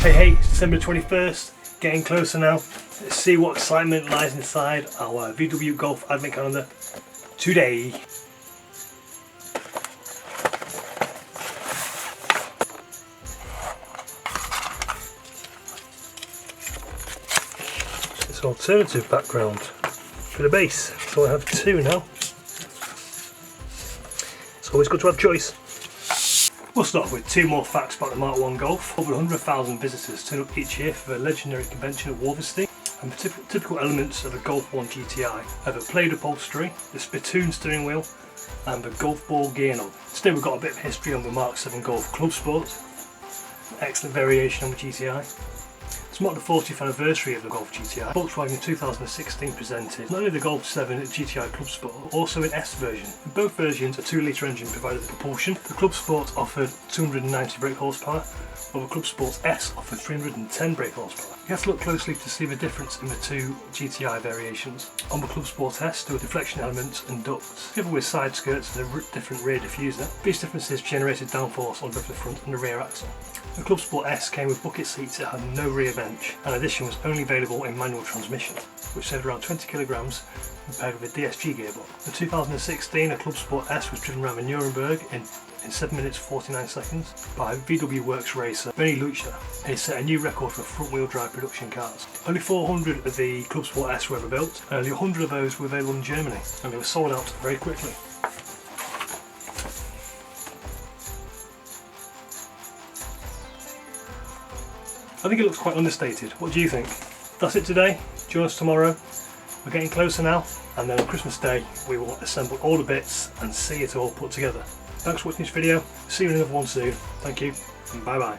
Hey, it's December 21st, getting closer now. Let's see what excitement lies inside our VW Golf advent calendar today. This alternative background for the base, so I have two now. It's always good to have choice. We'll start with two more facts about the Mark 1 Golf. Over 100,000 visitors turn up each year for the legendary convention at Wolverstone, and typical elements of a Golf 1 GTI have a plaid upholstery, the spittoon steering wheel and the golf ball gear knob. Today we've got a bit of history on the Mark 7 Golf Club Sport, excellent variation on the GTI. To mark the 40th anniversary of the Golf GTI, Volkswagen in 2016 presented not only the Golf 7 GTI Club Sport, but also an S version. In both versions, a 2-litre engine provided the propulsion. The Club Sport offered 290 brake horsepower, while the Club Sport-S offered 310 brake horsepower. You have to look closely to see the difference in the two GTI variations. On the Club Sport-S, there were deflection elements and ducts, together with side skirts and a different rear diffuser. These differences generated downforce on both the front and the rear axle. The Club Sport-S came with bucket seats that had no rear bench, and addition was only available in manual transmission, which saved around 20 kilograms compared with a DSG gearbox. In 2016, a Club Sport-S was driven around the Nuremberg in 7 minutes 49 seconds by VW Works racer Benny Lucha. He set a new record for front-wheel drive production cars. Only 400 of the Club Sport-S were ever built, and only 100 of those were available in Germany, and they were sold out very quickly. I think it looks quite understated. What do you think? That's it today. Join us tomorrow. We're getting closer now, and then on Christmas Day we will assemble all the bits and see it all put together. Thanks for watching this video. See you in another one soon. Thank you, and bye bye.